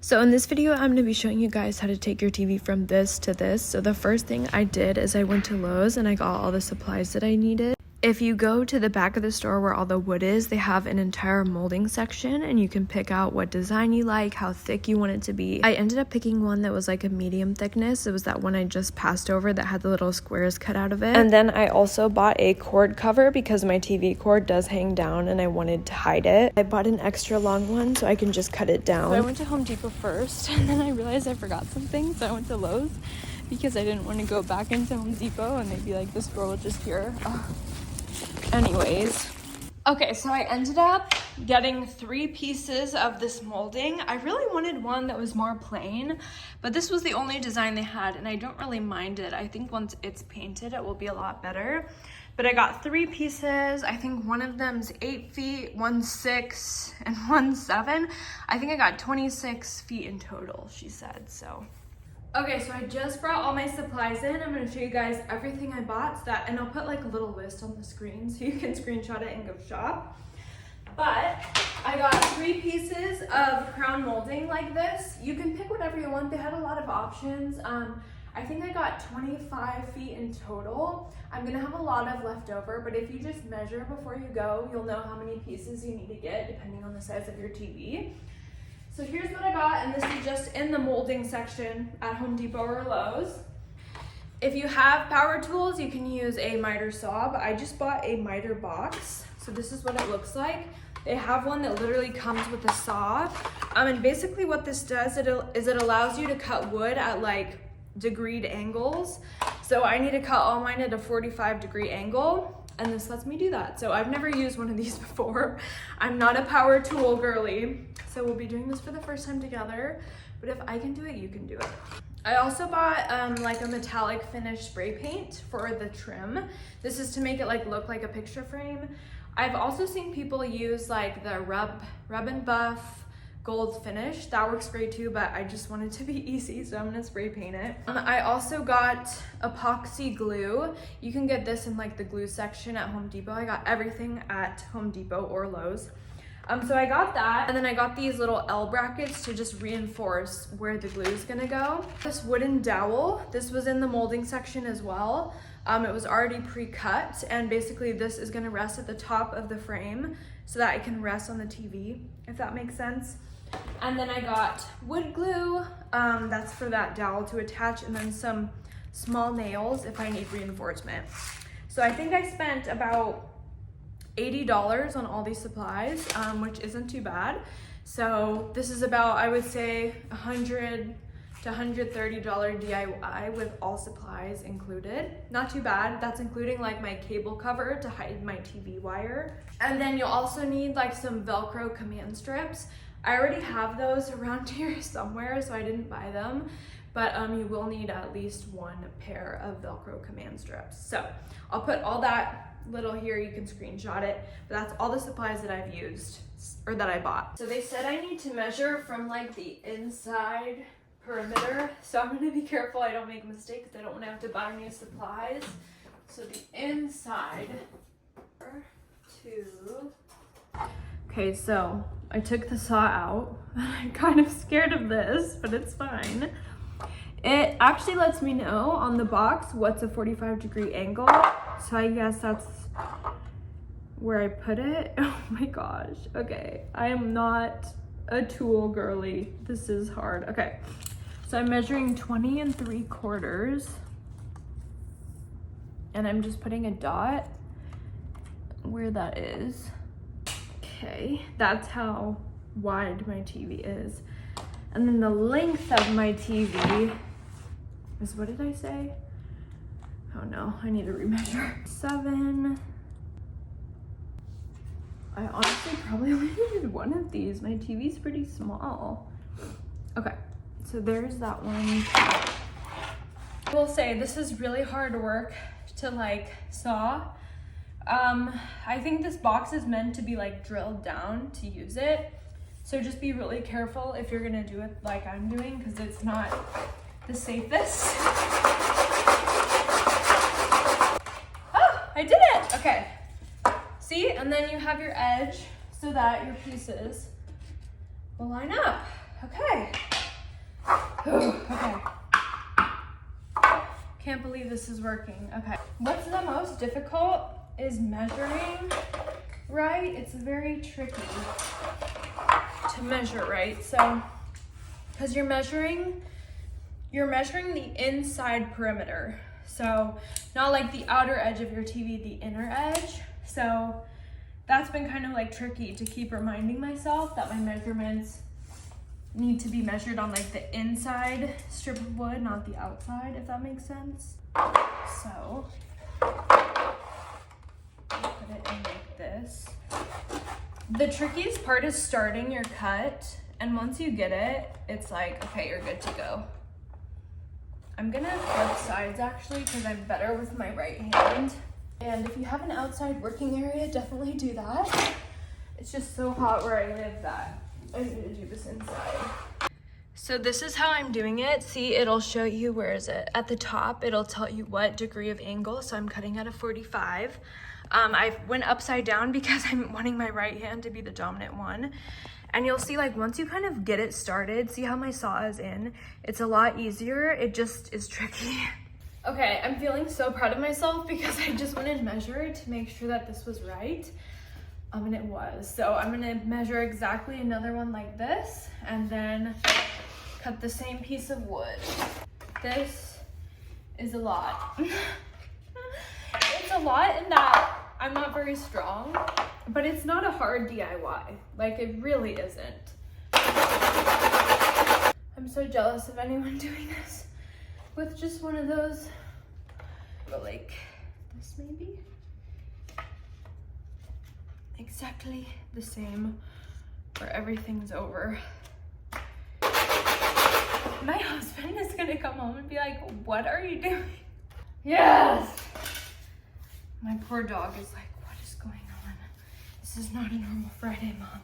So in this video, I'm going to be showing you guys how to take your TV from this to this. So the first thing I did is I went to Lowe's and I got all the supplies that I needed. If you go to the back of the store where all the wood is, they have an entire molding section and you can pick out what design you like, how thick you want it to be. I ended up picking one that was like a medium thickness. It was that one I just passed over that had the little squares cut out of it. And then I also bought a cord cover because my TV cord does hang down and I wanted to hide it. I bought an extra long one so I can just cut it down. So I went to Home Depot first and then I realized I forgot something, so I went to Lowe's because I didn't want to go back into Home Depot and they'd be like, this girl just here. Anyways, okay, so I ended up getting 3 pieces of this molding. I really wanted one that was more plain, but this was the only design they had and I don't really mind it. I think once it's painted, it will be a lot better. But I got 3 pieces. I think one of them's 8 feet, one's 6, and one's 7. I think I got 26 feet in total, she said, so. Okay, so I just brought all my supplies in. I'm gonna show you guys everything I bought, and I'll put like a little list on the screen so you can screenshot it and go shop. But I got 3 pieces of crown molding like this. You can pick whatever you want. They had a lot of options. I think I got 25 feet in total. I'm gonna have a lot of left over, but if you just measure before you go, you'll know how many pieces you need to get depending on the size of your TV. So here's what I got, and this is just in the molding section at Home Depot or Lowe's. If you have power tools, you can use a miter saw, but I just bought a miter box. So this is what it looks like. They have one that literally comes with a saw. And basically what this does is it allows you to cut wood at like degreed angles. So I need to cut all mine at a 45-degree angle. And this lets me do that. So I've never used one of these before. I'm not a power tool girly. So we'll be doing this for the first time together. But if I can do it, you can do it. I also bought like a metallic finish spray paint for the trim. This is to make it like look like a picture frame. I've also seen people use like the rub and buff gold finish. That works great too, but I just want it to be easy, so I'm gonna spray paint it. I also got epoxy glue. You can get this in like the glue section at Home Depot. I got everything at Home Depot or Lowe's. So I got that, and then I got these little L brackets to just reinforce where the glue is gonna go. This wooden dowel, this was in the molding section as well. It was already pre-cut, and basically this is gonna rest at the top of the frame so that it can rest on the TV, if that makes sense. And then I got wood glue, that's for that dowel to attach, and then some small nails if I need reinforcement. So I think I spent about $80 on all these supplies, which isn't too bad. So this is about, I would say, $100 to $130 DIY with all supplies included. Not too bad. That's including like my cable cover to hide my TV wire. And then you'll also need like some Velcro command strips. I already have those around here somewhere, so I didn't buy them, but you will need at least 1 pair of Velcro command strips. So I'll put all that little here, you can screenshot it, but that's all the supplies that I've used, or that I bought. So they said I need to measure from like the inside perimeter, so I'm gonna be careful I don't make mistakes. I don't wanna have to buy new supplies. So the inside, 2. Okay, so I took the saw out. I'm kind of scared of this, but it's fine. It actually lets me know on the box what's a 45-degree angle. So I guess that's where I put it. Oh my gosh. Okay, I am not a tool girly. This is hard. Okay, so I'm measuring 20 3/4. And I'm just putting a dot where that is. Okay, that's how wide my TV is. And then the length of my TV is, what did I say? Oh no, I need to remeasure. 7. I honestly probably only needed 1 of these. My TV's pretty small. Okay, so there's that one. I will say this is really hard work to like saw. I think this box is meant to be like drilled down to use it. So just be really careful if you're gonna do it like I'm doing, because it's not the safest. Oh, I did it, okay. See, and then you have your edge so that your pieces will line up. Okay. Okay. Can't believe this is working. Okay. What's the most difficult is measuring right. It's very tricky to measure right. So, because you're measuring the inside perimeter. So, not like the outer edge of your TV, the inner edge. So, that's been kind of like tricky to keep reminding myself that my measurements need to be measured on like the inside strip of wood, not the outside, if that makes sense. So, put it in like this. The trickiest part is starting your cut, and once you get it, it's like, okay, you're good to go. I'm gonna flip sides actually because I'm better with my right hand. And if you have an outside working area, definitely do that. It's just so hot where I live that I need to do this inside. So this is how I'm doing it. See, it'll show you, where is it? At the top, it'll tell you what degree of angle. So I'm cutting at a 45. I went upside down because I'm wanting my right hand to be the dominant one. And you'll see, like, once you kind of get it started, see how my saw is in? It's a lot easier. It just is tricky. Okay, I'm feeling so proud of myself because I just wanted to measure to make sure that this was right. And it was. So I'm gonna measure exactly another one like this and then cut the same piece of wood. This is a lot. It's a lot in that I'm not very strong, but it's not a hard DIY. Like, it really isn't. I'm so jealous of anyone doing this with just one of those. But like this maybe? Exactly the same where everything's over. My husband is gonna come home and be like, what are you doing? Yes! My poor dog is like, what is going on? This is not a normal Friday, Mom.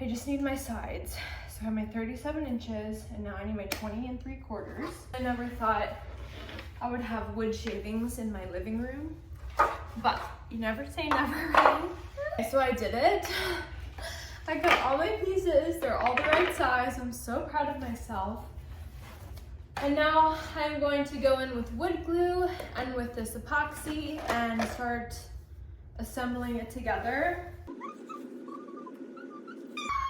I just need my sides. So I have my 37 inches and now I need my 20 3/4. I never thought I would have wood shavings in my living room, but you never say never, right? So I did it. I cut all my pieces. They're all the right size. I'm so proud of myself. And now I'm going to go in with wood glue and with this epoxy and start assembling it together.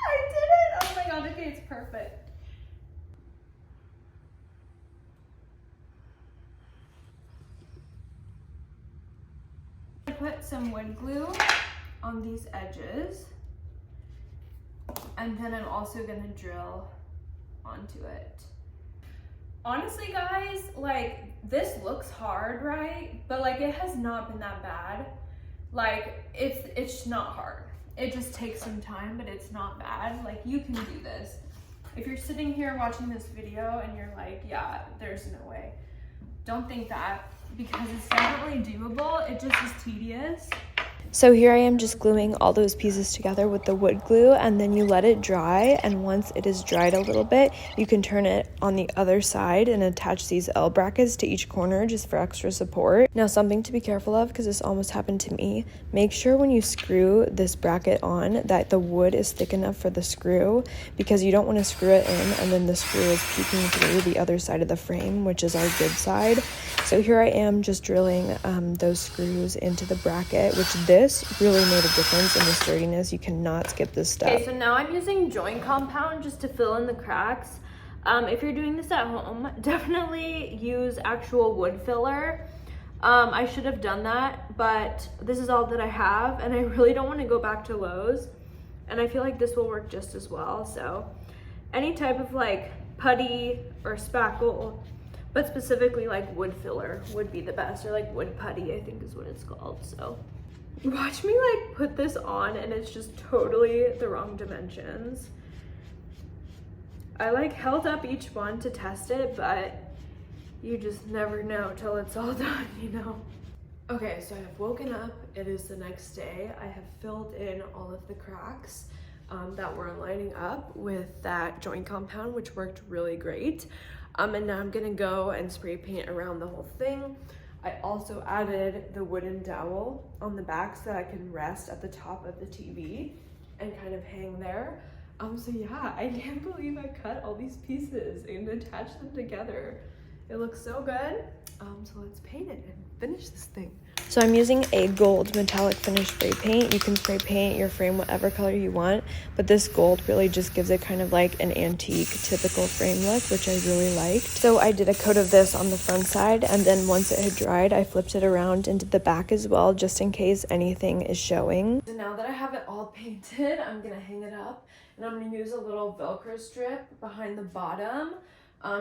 I did it! Oh my god, okay, it's perfect. I put some wood glue on these edges, and then I'm also gonna drill onto it. Honestly, guys, like, this looks hard, right? But like, it has not been that bad. Like, it's not hard. It just takes some time, but it's not bad. Like, you can do this. If you're sitting here watching this video and you're like, yeah, there's no way, don't think that, because it's definitely doable. It just is tedious. So here I am just gluing all those pieces together with the wood glue, and then you let it dry, and once it is dried a little bit, you can turn it on the other side and attach these L brackets to each corner just for extra support. Now, something to be careful of, because this almost happened to me, make sure when you screw this bracket on that the wood is thick enough for the screw, because you don't want to screw it in and then the screw is peeking through the other side of the frame, which is our good side. So here I am just drilling those screws into the bracket, which this really made a difference in the sturdiness. You cannot skip this step. Okay, so now I'm using joint compound just to fill in the cracks. If you're doing this at home, definitely use actual wood filler. I should have done that, but this is all that I have, and I really don't want to go back to Lowe's, and I feel like this will work just as well. So any type of like putty or spackle, but specifically like wood filler would be the best, or like wood putty, I think is what it's called. So watch me like put this on, and it's just totally the wrong dimensions. I like held up each one to test it, but you just never know till it's all done, you know? Okay, so I have woken up. It is the next day. I have filled in all of the cracks that were lining up with that joint compound, which worked really great. And now I'm gonna go and spray paint around the whole thing. I also added the wooden dowel on the back so that I can rest at the top of the TV and kind of hang there. So yeah, I can't believe I cut all these pieces and attached them together. It looks so good. So let's paint it and finish this thing. So I'm using a gold metallic finish spray paint. You can spray paint your frame whatever color you want, but this gold really just gives it kind of like an antique, typical frame look, which I really liked. So I did a coat of this on the front side, and then once it had dried, I flipped it around into the back as well, just in case anything is showing. So now that I have it all painted, I'm gonna hang it up, and I'm gonna use a little Velcro strip behind the bottom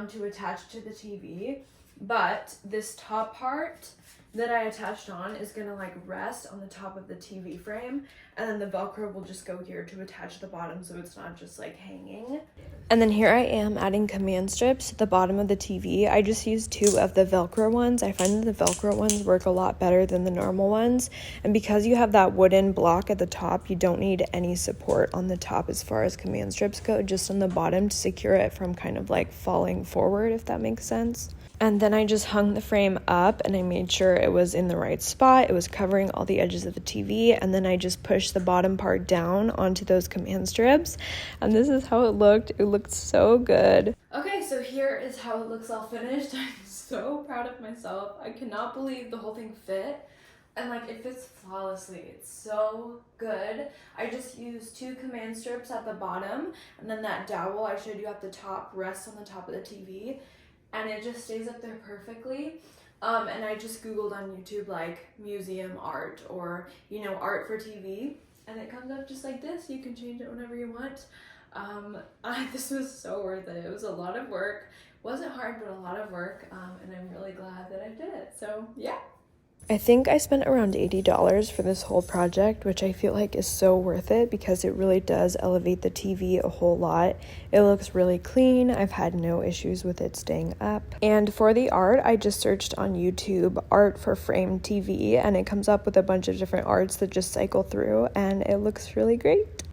to attach to the TV. But this top part that I attached on is gonna like rest on the top of the TV frame, and then the Velcro will just go here to attach the bottom so it's not just like hanging. And then here I am adding command strips to the bottom of the TV. I just used 2 of the Velcro ones. I find that the Velcro ones work a lot better than the normal ones, and because you have that wooden block at the top, you don't need any support on the top as far as command strips go, just on the bottom to secure it from kind of like falling forward, if that makes sense. And then I just hung the frame up and I made sure it was in the right spot. It was covering all the edges of the TV, and then I just pushed the bottom part down onto those command strips, and this is how it looked. It looked so good. Okay, so here is how it looks all finished. I'm so proud of myself. I cannot believe the whole thing fit, and like it fits flawlessly. It's so good. I just used 2 command strips at the bottom, and then that dowel I showed you at the top rests on the top of the TV, and it just stays up there perfectly. And I just Googled on YouTube like museum art or, you know, art for TV, and it comes up just like this. You can change it whenever you want. This was so worth it. It was a lot of work. Wasn't hard, but a lot of work, and I'm really glad that I did it. So yeah. I think I spent around $80 for this whole project, which I feel like is so worth it because it really does elevate the TV a whole lot. It looks really clean. I've had no issues with it staying up. And for the art, I just searched on YouTube art for framed TV, and it comes up with a bunch of different arts that just cycle through, and it looks really great.